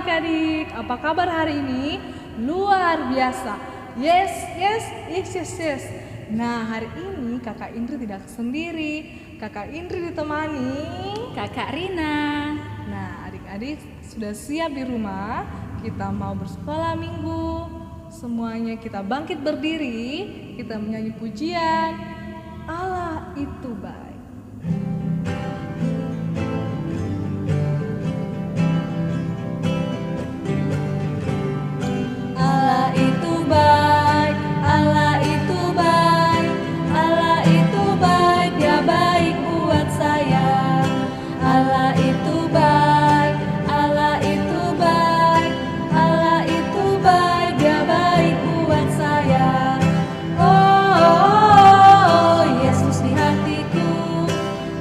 adik-adik, apa kabar hari ini? Luar biasa. Yes. Nah, hari ini Kakak Indri tidak sendiri. Kakak Indri ditemani Kakak Rina. Nah, adik-adik sudah siap di rumah? Kita mau bersekolah minggu. Semuanya kita bangkit berdiri, kita menyanyi pujian Allah itu baik. Allah itu baik, Allah itu baik, Allah itu baik, Dia baik buat saya. Allah itu baik, Allah itu baik, Allah itu baik, Dia baik buat saya. Oh, Yesus di hatiku.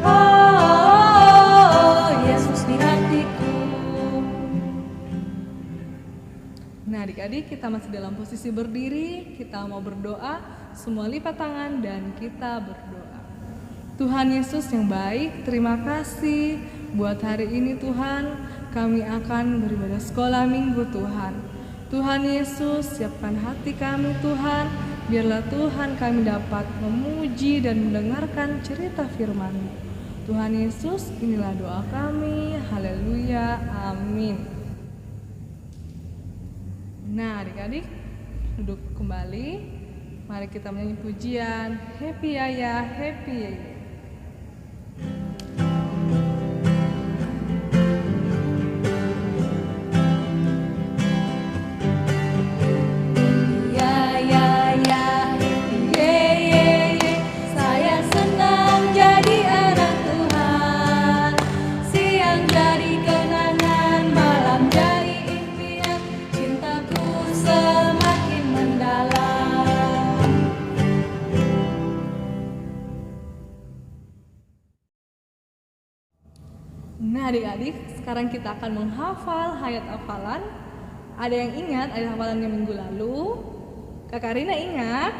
Oh, Yesus di hatiku. Nah, adik-adik, kita masih dalam posisi berdiri. Kita mau berdoa. Semua lipat tangan dan kita berdoa. Tuhan Yesus yang baik, terima kasih buat hari ini Tuhan. Kami akan beribadah sekolah minggu Tuhan. Tuhan Yesus, siapkan hati kami Tuhan. Biarlah Tuhan kami dapat memuji dan mendengarkan cerita firman-Mu. Tuhan Yesus, inilah doa kami. Haleluya, amin. Nah, adik-adik, duduk kembali. Mari kita menyanyi pujian Happy Yaya, Happy Yaya. Nah, adik-adik, sekarang kita akan menghafal ayat hafalan. Ada yang ingat ayat hafalannya minggu lalu? Kakak Rina ingat?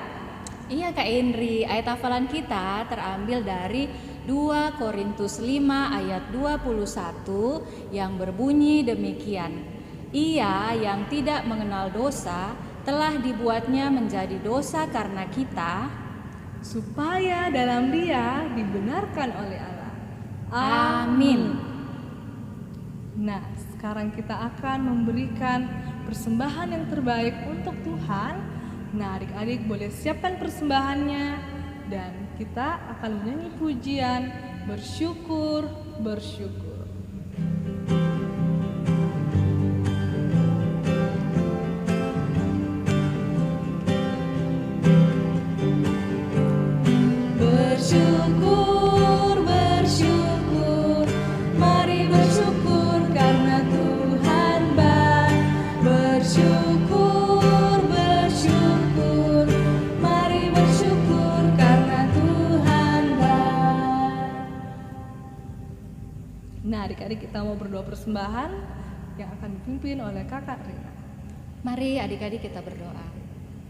Iya Kak Indri, ayat hafalan kita terambil dari 2 Korintus 5 ayat 21 yang berbunyi demikian. Ia yang tidak mengenal dosa telah dibuatnya menjadi dosa karena kita, supaya dalam Dia dibenarkan oleh Allah. Amin. Nah, sekarang kita akan memberikan persembahan yang terbaik untuk Tuhan. Nah, adik-adik boleh siapkan persembahannya dan kita akan menyanyi pujian bersyukur. Bersyukur. Mari bersyukur karena Tuhan baik. Bersyukur, mari bersyukur karena Tuhan baik. Nah, adik-adik, kita mau berdoa persembahan yang akan dipimpin oleh Kakak Rina. Mari adik-adik kita berdoa.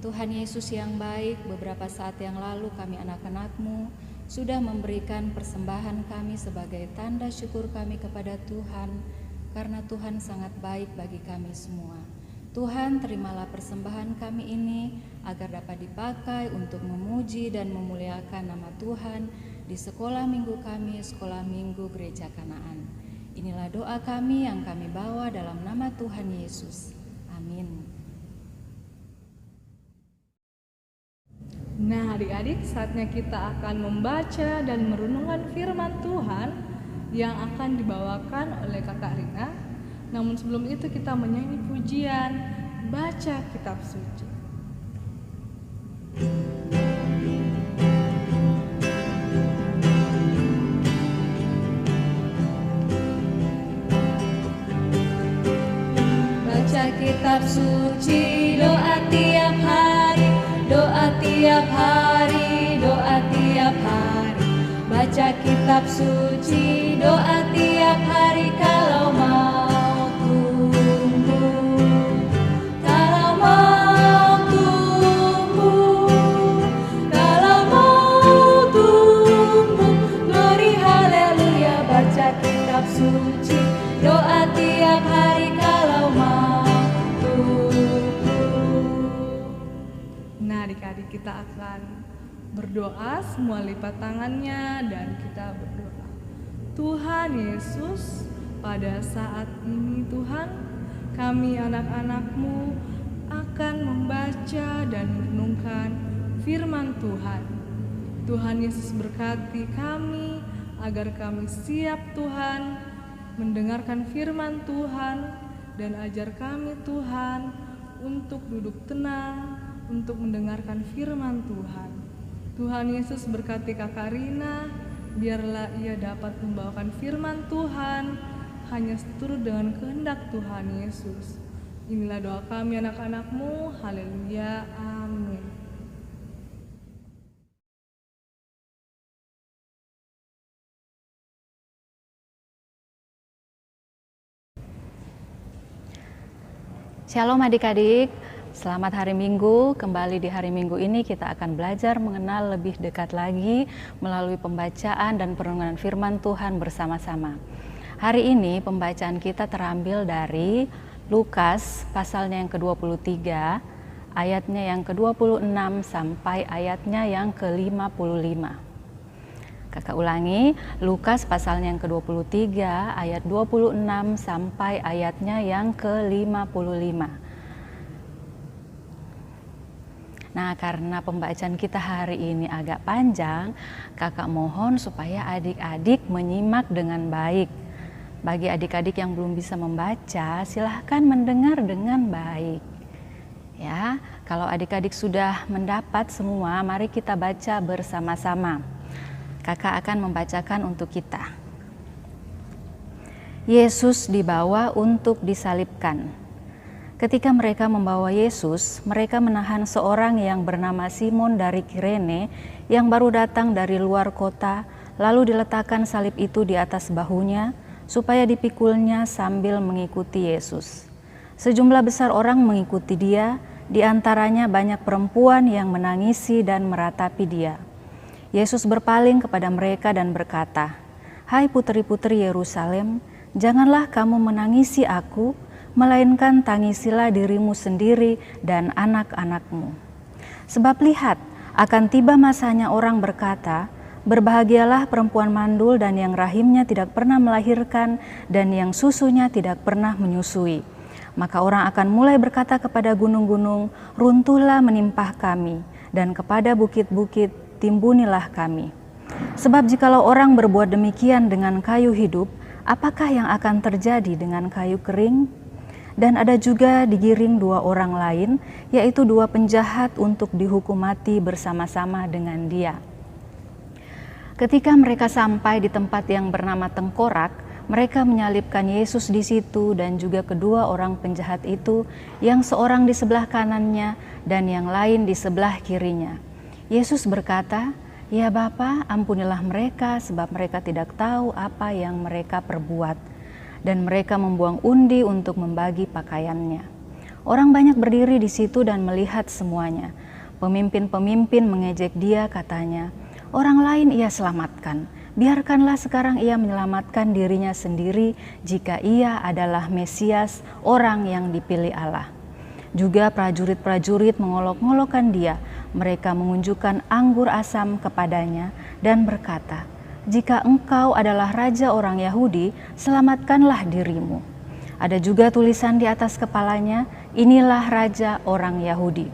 Tuhan Yesus yang baik, beberapa saat yang lalu kami anak-anak-Mu sudah memberikan persembahan kami sebagai tanda syukur kami kepada Tuhan, karena Tuhan sangat baik bagi kami semua. Tuhan, terimalah persembahan kami ini agar dapat dipakai untuk memuji dan memuliakan nama Tuhan di sekolah minggu kami, sekolah minggu Gereja Kanaan. Inilah doa kami yang kami bawa dalam nama Tuhan Yesus. Amin. Nah, adik-adik, saatnya kita akan membaca dan merenungkan firman Tuhan yang akan dibawakan oleh Kakak Rina. Namun sebelum itu kita menyanyi pujian baca kitab suci. Baca kitab suci, doa tiap hari, doa tiap hari, doa tiap hari. Baca kitab suci, doa tiap hari kalau mau tumbuh. Kalau mau tumbuh, kalau mau tumbuh. Glory haleluya, baca kitab suci, doa tiap hari kalau mau Nah, adik-adik kita akan berdoa, semua lipat tangannya dan kita berdoa. Tuhan Yesus, pada saat ini Tuhan, kami anak-anak-Mu akan membaca dan merenungkan firman Tuhan. Tuhan Yesus berkati kami agar kami siap Tuhan mendengarkan firman Tuhan, dan ajar kami Tuhan untuk duduk tenang untuk mendengarkan firman Tuhan. Tuhan Yesus berkati Kakak Rina, biarlah ia dapat membawakan firman Tuhan hanya seturut dengan kehendak Tuhan Yesus. Inilah doa kami anak-anak-Mu. Haleluya. Amin. Shalom adik-adik, selamat hari Minggu. Kembali di hari Minggu ini kita akan belajar mengenal lebih dekat lagi melalui pembacaan dan perenungan firman Tuhan bersama-sama. Hari ini pembacaan kita terambil dari Lukas pasalnya yang ke-23, ayatnya yang ke-26 sampai ayatnya yang ke-55. Kakak ulangi, Lukas pasalnya yang ke-23 ayat 26 sampai ayatnya yang ke-55. Nah, karena pembacaan kita hari ini agak panjang, kakak mohon supaya adik-adik menyimak dengan baik. Bagi adik-adik yang belum bisa membaca, silahkan mendengar dengan baik. Ya, kalau adik-adik sudah mendapat semua, mari kita baca bersama-sama. Kakak akan membacakan untuk kita. Yesus dibawa untuk disalibkan. Ketika mereka membawa Yesus, mereka menahan seorang yang bernama Simon dari Kirene yang baru datang dari luar kota, lalu diletakkan salib itu di atas bahunya supaya dipikulnya sambil mengikuti Yesus. Sejumlah besar orang mengikuti dia, di antaranya banyak perempuan yang menangisi dan meratapi dia. Yesus berpaling kepada mereka dan berkata, "Hai putri-putri Yerusalem, janganlah kamu menangisi aku, melainkan tangisilah dirimu sendiri dan anak-anakmu. Sebab lihat, akan tiba masanya orang berkata, berbahagialah perempuan mandul dan yang rahimnya tidak pernah melahirkan dan yang susunya tidak pernah menyusui. Maka orang akan mulai berkata kepada gunung-gunung, runtuhlah menimpah kami, dan kepada bukit-bukit, timbunilah kami. Sebab jikalau orang berbuat demikian dengan kayu hidup, apakah yang akan terjadi dengan kayu kering? Dan ada juga digiring dua orang lain, yaitu dua penjahat untuk dihukum mati bersama-sama dengan dia." Ketika mereka sampai di tempat yang bernama Tengkorak, mereka menyalibkan Yesus di situ dan juga kedua orang penjahat itu, yang seorang di sebelah kanannya dan yang lain di sebelah kirinya. Yesus berkata, "Ya Bapa, ampunilah mereka sebab mereka tidak tahu apa yang mereka perbuat." Dan mereka membuang undi untuk membagi pakaiannya. Orang banyak berdiri di situ dan melihat semuanya. Pemimpin-pemimpin mengejek dia, katanya, "Orang lain ia selamatkan, biarkanlah sekarang ia menyelamatkan dirinya sendiri jika ia adalah Mesias, orang yang dipilih Allah." Juga prajurit-prajurit mengolok-ngolokkan dia. Mereka mengunjukkan anggur asam kepadanya dan berkata, "Jika engkau adalah raja orang Yahudi, selamatkanlah dirimu." Ada juga tulisan di atas kepalanya, "Inilah raja orang Yahudi."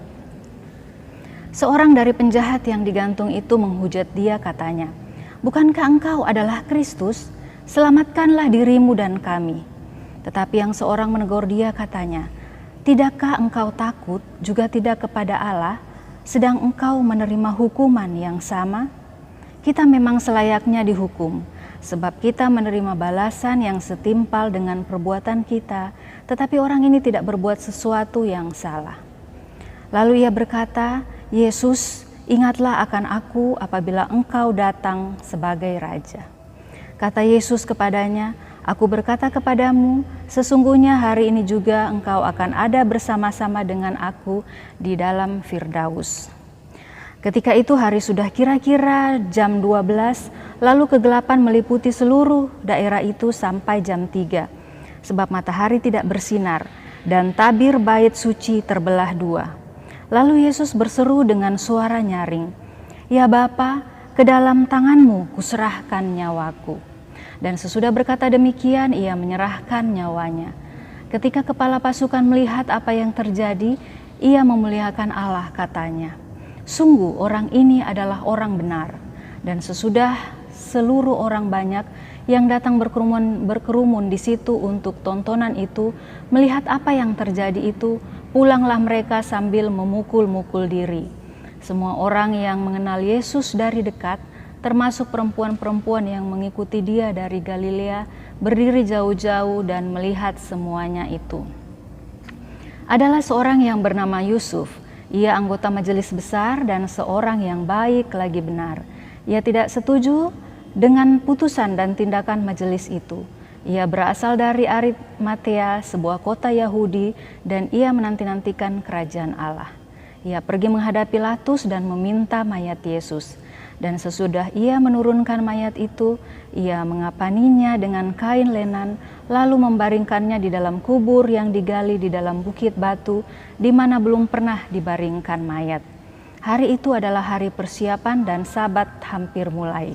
Seorang dari penjahat yang digantung itu menghujat dia, katanya, "Bukankah engkau adalah Kristus? Selamatkanlah dirimu dan kami." Tetapi yang seorang menegur dia, katanya, "Tidakkah engkau takut juga tidak kepada Allah, sedang engkau menerima hukuman yang sama? Kita memang selayaknya dihukum, sebab kita menerima balasan yang setimpal dengan perbuatan kita, tetapi orang ini tidak berbuat sesuatu yang salah." Lalu ia berkata, "Yesus, ingatlah akan aku apabila engkau datang sebagai raja." Kata Yesus kepadanya, "Aku berkata kepadamu, sesungguhnya hari ini juga engkau akan ada bersama-sama dengan aku di dalam Firdaus." Ketika itu hari sudah kira-kira jam 12, lalu kegelapan meliputi seluruh daerah itu sampai jam 3, sebab matahari tidak bersinar, dan tabir bait suci terbelah dua. Lalu Yesus berseru dengan suara nyaring, "Ya Bapa, ke dalam tangan-Mu kuserahkan nyawaku." Dan sesudah berkata demikian, ia menyerahkan nyawanya. Ketika kepala pasukan melihat apa yang terjadi, ia memuliakan Allah, katanya, "Sungguh orang ini adalah orang benar." Dan sesudah seluruh orang banyak yang datang berkerumun di situ untuk tontonan itu, melihat apa yang terjadi itu, pulanglah mereka sambil memukul-mukul diri. Semua orang yang mengenal Yesus dari dekat, termasuk perempuan-perempuan yang mengikuti Dia dari Galilea, berdiri jauh-jauh dan melihat semuanya itu. Adalah seorang yang bernama Yusuf. Ia anggota majelis besar dan seorang yang baik lagi benar. Ia tidak setuju dengan putusan dan tindakan majelis itu. Ia berasal dari Arimatea, sebuah kota Yahudi, dan ia menanti-nantikan kerajaan Allah. Ia pergi menghadap Pilatus dan meminta mayat Yesus. Dan sesudah ia menurunkan mayat itu, ia mengapaninya dengan kain lenan, lalu membaringkannya di dalam kubur yang digali di dalam bukit batu, di mana belum pernah dibaringkan mayat. Hari itu adalah hari persiapan dan Sabat hampir mulai.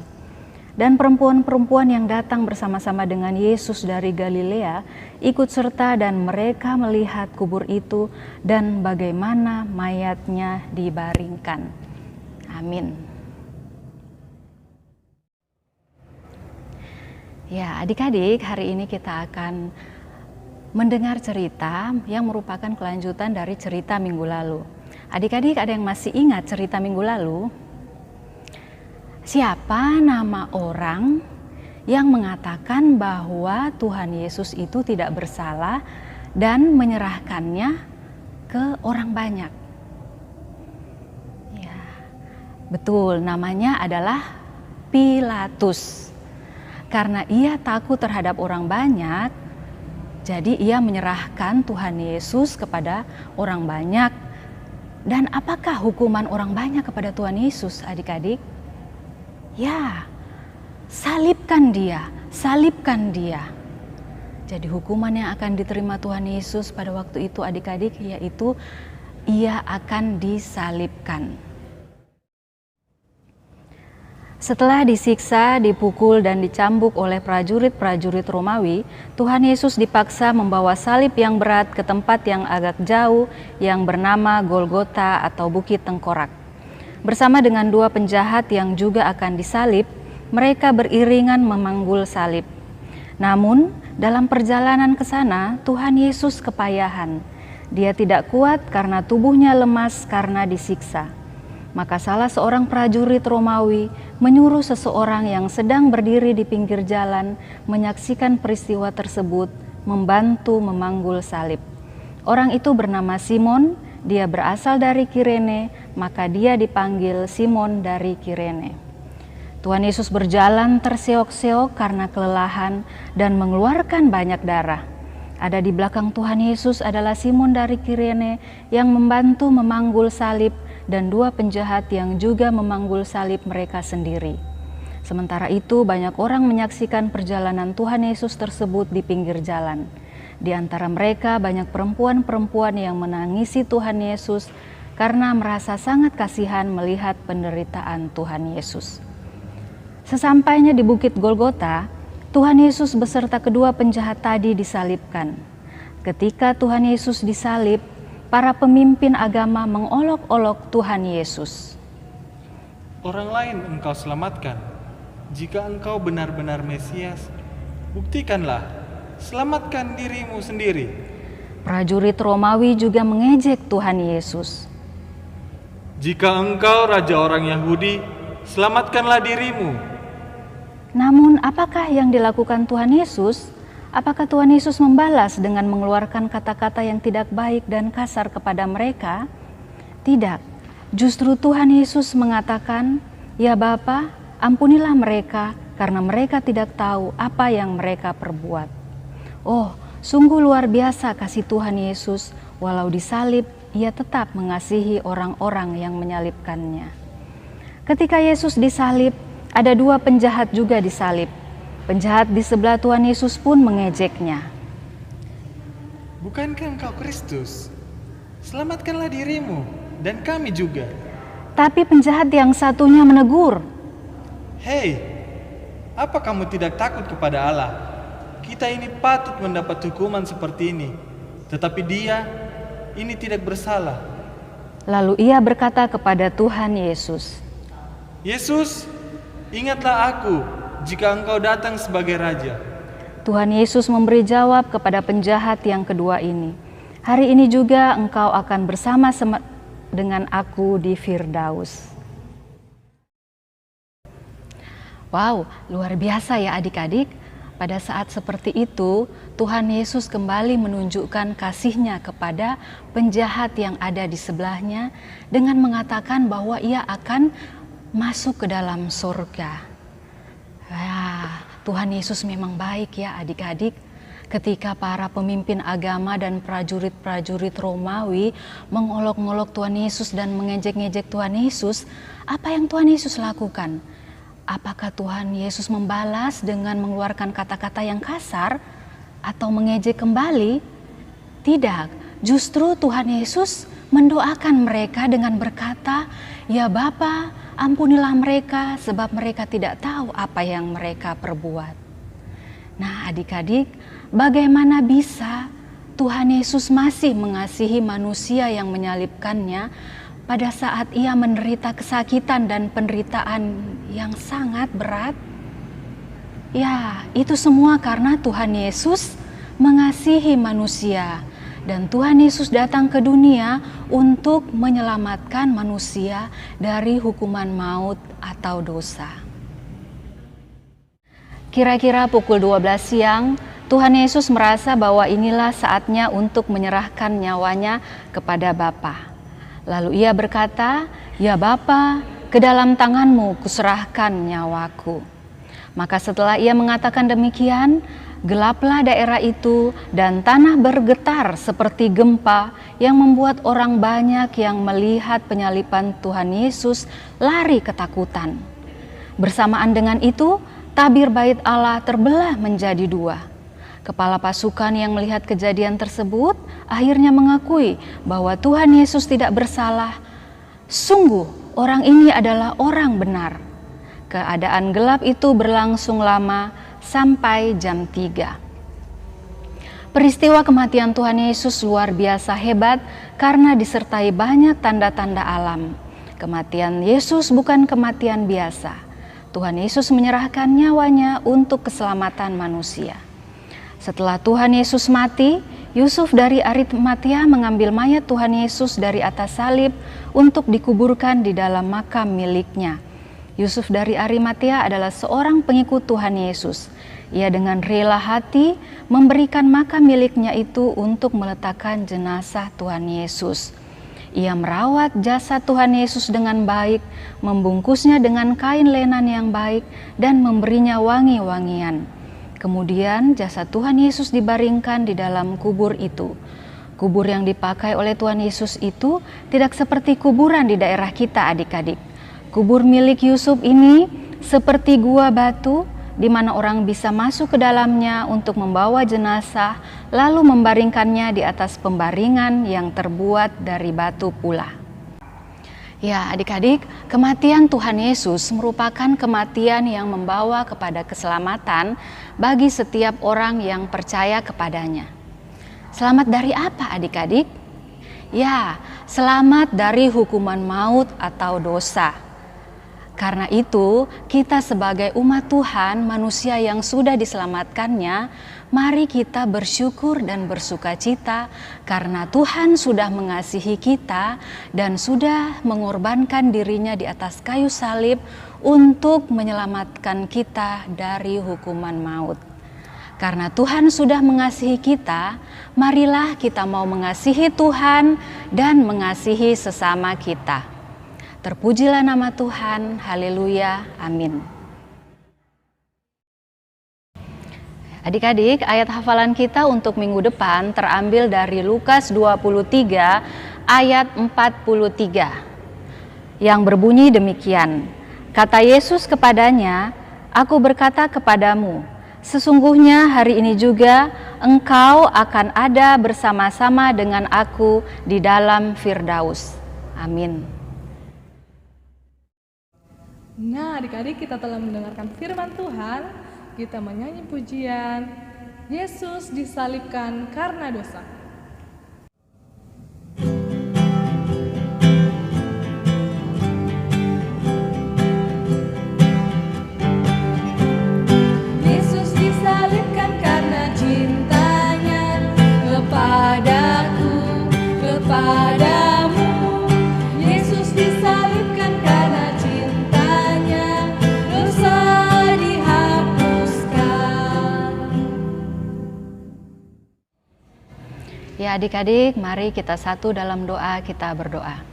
Dan perempuan-perempuan yang datang bersama-sama dengan Yesus dari Galilea ikut serta, dan mereka melihat kubur itu dan bagaimana mayatnya dibaringkan. Amin. Ya, adik-adik, hari ini kita akan mendengar cerita yang merupakan kelanjutan dari cerita minggu lalu. Adik-adik, ada yang masih ingat cerita minggu lalu? Siapa nama orang yang mengatakan bahwa Tuhan Yesus itu tidak bersalah dan menyerahkannya ke orang banyak? Ya, betul, namanya adalah Pilatus. Karena ia takut terhadap orang banyak, jadi ia menyerahkan Tuhan Yesus kepada orang banyak. Dan apakah hukuman orang banyak kepada Tuhan Yesus, adik-adik? Ya, salibkan dia, salibkan dia. Jadi hukuman yang akan diterima Tuhan Yesus pada waktu itu, adik-adik, yaitu ia akan disalibkan. Setelah disiksa, dipukul, dan dicambuk oleh prajurit-prajurit Romawi, Tuhan Yesus dipaksa membawa salib yang berat ke tempat yang agak jauh yang bernama Golgota atau Bukit Tengkorak. Bersama dengan dua penjahat yang juga akan disalib, mereka beriringan memanggul salib. Namun, dalam perjalanan ke sana, Tuhan Yesus kepayahan. Dia tidak kuat karena tubuhnya lemas karena disiksa. Maka salah seorang prajurit Romawi menyuruh seseorang yang sedang berdiri di pinggir jalan menyaksikan peristiwa tersebut, membantu memanggul salib. Orang itu bernama Simon. Dia berasal dari Kirene, maka dia dipanggil Simon dari Kirene. Tuhan Yesus berjalan terseok-seok karena kelelahan dan mengeluarkan banyak darah. Ada di belakang Tuhan Yesus adalah Simon dari Kirene yang membantu memanggul salib, dan dua penjahat yang juga memanggul salib mereka sendiri. Sementara itu banyak orang menyaksikan perjalanan Tuhan Yesus tersebut di pinggir jalan. Di antara mereka banyak perempuan-perempuan yang menangisi Tuhan Yesus karena merasa sangat kasihan melihat penderitaan Tuhan Yesus. Sesampainya di Bukit Golgota, Tuhan Yesus beserta kedua penjahat tadi disalibkan. Ketika Tuhan Yesus disalib, para pemimpin agama mengolok-olok Tuhan Yesus. Orang lain engkau selamatkan. Jika engkau benar-benar Mesias, buktikanlah. Selamatkan dirimu sendiri. Prajurit Romawi juga mengejek Tuhan Yesus. Jika engkau raja orang Yahudi, selamatkanlah dirimu. Namun apakah yang dilakukan Tuhan Yesus? Apakah Tuhan Yesus membalas dengan mengeluarkan kata-kata yang tidak baik dan kasar kepada mereka? Tidak. Justru Tuhan Yesus mengatakan, "Ya Bapa, ampunilah mereka karena mereka tidak tahu apa yang mereka perbuat." Oh, sungguh luar biasa kasih Tuhan Yesus. Walau disalib, ia tetap mengasihi orang-orang yang menyalibkannya. Ketika Yesus disalib, ada dua penjahat juga disalib. Penjahat di sebelah Tuhan Yesus pun mengejeknya. Bukankah engkau Kristus? Selamatkanlah dirimu dan kami juga. Tapi penjahat yang satunya menegur, Hei, apa kamu tidak takut kepada Allah? Kita ini patut mendapat hukuman seperti ini, tetapi dia ini tidak bersalah. lalu ia berkata kepada Tuhan Yesus, Yesus, ingatlah aku jika engkau datang sebagai Raja. Tuhan Yesus memberi jawab kepada penjahat yang kedua ini, hari ini juga engkau akan bersama-sama dengan aku di Firdaus. Wow, luar biasa ya adik-adik. Pada saat seperti itu, Tuhan Yesus kembali menunjukkan kasih-Nya kepada penjahat yang ada di sebelahnya dengan mengatakan bahwa ia akan masuk ke dalam surga. Tuhan Yesus memang baik ya adik-adik. Ketika para pemimpin agama dan prajurit-prajurit Romawi mengolok-ngolok Tuhan Yesus dan mengejek-ngejek Tuhan Yesus, apa yang Tuhan Yesus lakukan? Apakah Tuhan Yesus membalas dengan mengeluarkan kata-kata yang kasar atau mengejek kembali? Tidak, justru Tuhan Yesus mendoakan mereka dengan berkata, "Ya Bapa, ampunilah mereka sebab mereka tidak tahu apa yang mereka perbuat." Nah adik-adik, bagaimana bisa Tuhan Yesus masih mengasihi manusia yang menyalibkannya pada saat ia menderita kesakitan dan penderitaan yang sangat berat? Ya, itu semua karena Tuhan Yesus mengasihi manusia. Dan Tuhan Yesus datang ke dunia untuk menyelamatkan manusia dari hukuman maut atau dosa. Kira-kira pukul 12 siang, Tuhan Yesus merasa bahwa inilah saatnya untuk menyerahkan nyawanya kepada Bapa. Lalu ia berkata, "Ya Bapa, ke dalam tangan-Mu kuserahkan nyawaku." Maka setelah ia mengatakan demikian, gelaplah daerah itu dan tanah bergetar seperti gempa yang membuat orang banyak yang melihat penyaliban Tuhan Yesus lari ketakutan. Bersamaan dengan itu, tabir bait Allah terbelah menjadi dua. Kepala pasukan yang melihat kejadian tersebut akhirnya mengakui bahwa Tuhan Yesus tidak bersalah. Sungguh, orang ini adalah orang benar. Keadaan gelap itu berlangsung lama sampai jam 3. Peristiwa kematian Tuhan Yesus luar biasa hebat karena disertai banyak tanda-tanda alam. Kematian Yesus bukan kematian biasa. Tuhan Yesus menyerahkan nyawanya untuk keselamatan manusia. Setelah Tuhan Yesus mati, Yusuf dari Arimatia mengambil mayat Tuhan Yesus dari atas salib untuk dikuburkan di dalam makam miliknya. Yusuf dari Arimatia adalah seorang pengikut Tuhan Yesus. Ia dengan rela hati memberikan makam miliknya itu untuk meletakkan jenazah Tuhan Yesus. Ia merawat jasad Tuhan Yesus dengan baik, membungkusnya dengan kain lenan yang baik, dan memberinya wangi-wangian. Kemudian jasad Tuhan Yesus dibaringkan di dalam kubur itu. Kubur yang dipakai oleh Tuhan Yesus itu tidak seperti kuburan di daerah kita adik-adik. Kubur milik Yusuf ini seperti gua batu di mana orang bisa masuk ke dalamnya untuk membawa jenazah lalu membaringkannya di atas pembaringan yang terbuat dari batu pula. Ya adik-adik, kematian Tuhan Yesus merupakan kematian yang membawa kepada keselamatan bagi setiap orang yang percaya kepadanya. Selamat dari apa adik-adik? Ya, selamat dari hukuman maut atau dosa. Karena itu, kita sebagai umat Tuhan, manusia yang sudah diselamatkannya, mari kita bersyukur dan bersukacita karena Tuhan sudah mengasihi kita dan sudah mengorbankan dirinya di atas kayu salib untuk menyelamatkan kita dari hukuman maut. Karena Tuhan sudah mengasihi kita, marilah kita mau mengasihi Tuhan dan mengasihi sesama kita. Terpujilah nama Tuhan, haleluya, amin. Adik-adik, ayat hafalan kita untuk minggu depan terambil dari Lukas 23 ayat 43 yang berbunyi demikian. Kata Yesus kepadanya, "Aku berkata kepadamu, sesungguhnya hari ini juga engkau akan ada bersama-sama dengan aku di dalam Firdaus." Amin. Nah, adik-adik, kita telah mendengarkan firman Tuhan, kita menyanyi pujian Yesus disalibkan karena dosa. Yesus disalibkan karena cintanya kepadaku, kepadamu. Yesus disalibkan karena cintanya, dosa dihapuskan. Ya adik-adik, mari kita satu dalam doa, kita berdoa.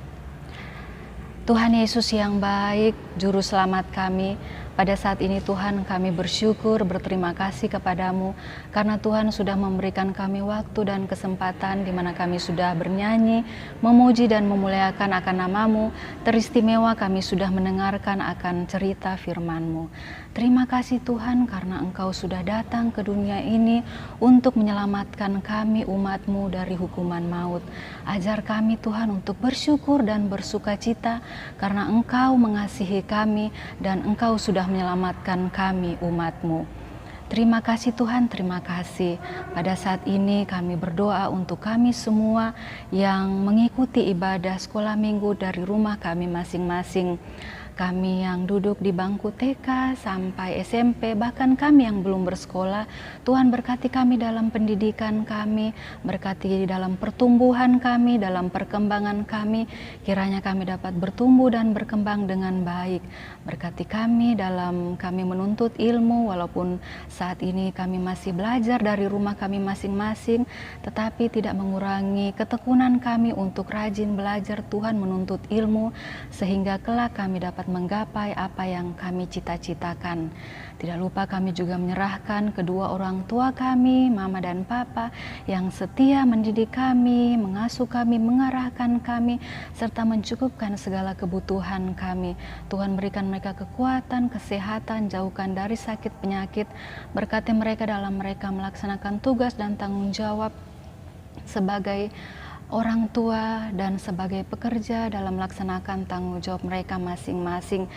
Tuhan Yesus yang baik, Juru Selamat kami, pada saat ini Tuhan kami bersyukur, berterima kasih kepadamu karena Tuhan sudah memberikan kami waktu dan kesempatan di mana kami sudah bernyanyi, memuji dan memuliakan akan namamu. Teristimewa kami sudah mendengarkan akan cerita firman-Mu. Terima kasih Tuhan karena Engkau sudah datang ke dunia ini untuk menyelamatkan kami umat-Mu dari hukuman maut. Ajar kami Tuhan untuk bersyukur dan bersukacita karena Engkau mengasihi kami dan Engkau sudah menyelamatkan kami umat-Mu. Terima kasih Tuhan, terima kasih. Pada saat ini kami berdoa untuk kami semua yang mengikuti ibadah sekolah minggu dari rumah kami masing-masing. Kami yang duduk di bangku TK sampai SMP, bahkan kami yang belum bersekolah, Tuhan berkati kami dalam pendidikan kami, berkati dalam pertumbuhan kami, dalam perkembangan kami, kiranya kami dapat bertumbuh dan berkembang dengan baik. Berkati kami dalam kami menuntut ilmu, walaupun saat ini kami masih belajar dari rumah kami masing-masing, tetapi tidak mengurangi ketekunan kami untuk rajin belajar Tuhan, menuntut ilmu, sehingga kelak kami dapat menggapai apa yang kami cita-citakan. Tidak lupa kami juga menyerahkan kedua orang tua kami, mama dan papa, yang setia mendidik kami, mengasuh kami, mengarahkan kami, serta mencukupkan segala kebutuhan kami. Tuhan berikan mereka kekuatan, kesehatan, jauhkan dari sakit penyakit, berkati mereka dalam mereka melaksanakan tugas dan tanggung jawab sebagai orang tua dan sebagai pekerja dalam melaksanakan tanggung jawab mereka masing-masing.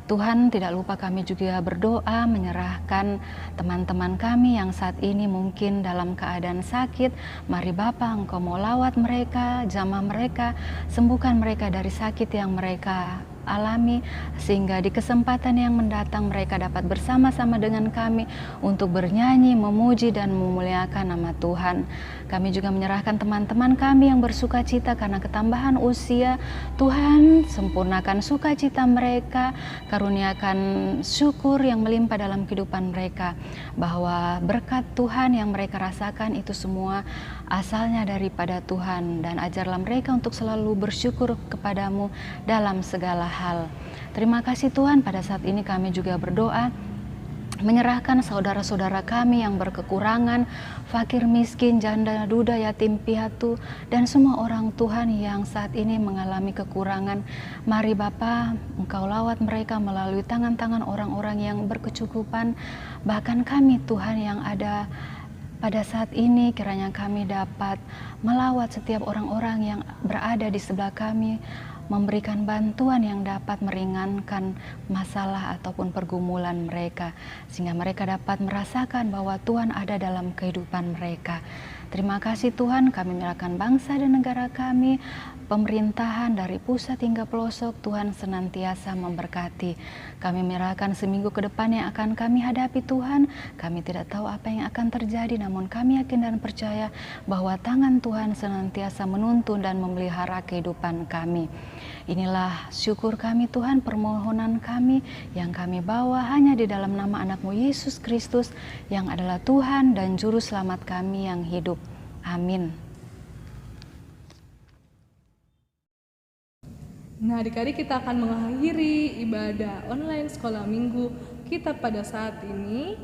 Tuhan, tidak lupa kami juga berdoa menyerahkan teman-teman kami yang saat ini mungkin dalam keadaan sakit. Mari Bapa, Engkau mau lawat mereka, jamah mereka, sembuhkan mereka dari sakit yang mereka alami, sehingga di kesempatan yang mendatang mereka dapat bersama-sama dengan kami untuk bernyanyi, memuji dan memuliakan nama Tuhan. Kami juga menyerahkan teman-teman kami yang bersuka cita karena ketambahan usia. Tuhan, sempurnakan sukacita mereka, karuniakan syukur yang melimpah dalam kehidupan mereka, bahwa berkat Tuhan yang mereka rasakan itu semua asalnya daripada Tuhan, dan ajarlah mereka untuk selalu bersyukur kepadamu dalam segala hal. Terima kasih Tuhan, pada saat ini kami juga berdoa menyerahkan saudara-saudara kami yang berkekurangan, fakir miskin, janda duda, yatim piatu, dan semua orang Tuhan yang saat ini mengalami kekurangan. Mari Bapa, Engkau lawat mereka melalui tangan-tangan orang-orang yang berkecukupan, bahkan kami Tuhan yang ada pada saat ini, kiranya kami dapat melawat setiap orang-orang yang berada di sebelah kami, memberikan bantuan yang dapat meringankan masalah ataupun pergumulan mereka, sehingga mereka dapat merasakan bahwa Tuhan ada dalam kehidupan mereka. Terima kasih Tuhan, kami menyerahkan bangsa dan negara kami, pemerintahan dari pusat hingga pelosok, Tuhan senantiasa memberkati. Kami menyerahkan seminggu ke depan yang akan kami hadapi Tuhan. Kami tidak tahu apa yang akan terjadi, namun kami yakin dan percaya bahwa tangan Tuhan senantiasa menuntun dan memelihara kehidupan kami. Inilah syukur kami Tuhan, permohonan kami yang kami bawa hanya di dalam nama anak-Mu Yesus Kristus yang adalah Tuhan dan Juru Selamat kami yang hidup. Amin. Nah, adik-adik, kita akan mengakhiri ibadah online sekolah minggu kita pada saat ini.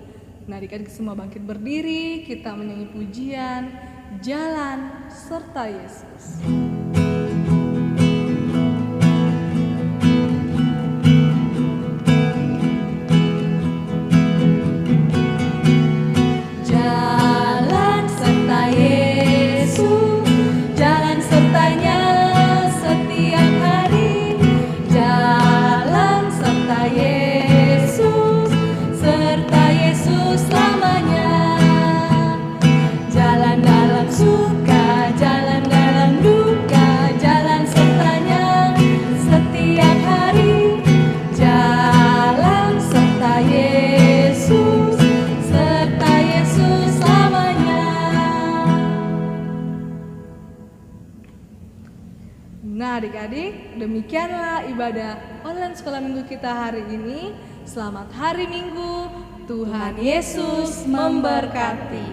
Nah, adik-adik semua bangkit berdiri, kita menyanyi pujian Jalan Serta Yesus. Jalan serta Yesus, jalan sertanya setiap Demikianlah ibadah online sekolah minggu kita hari ini. Selamat hari Minggu. Tuhan Yesus memberkati.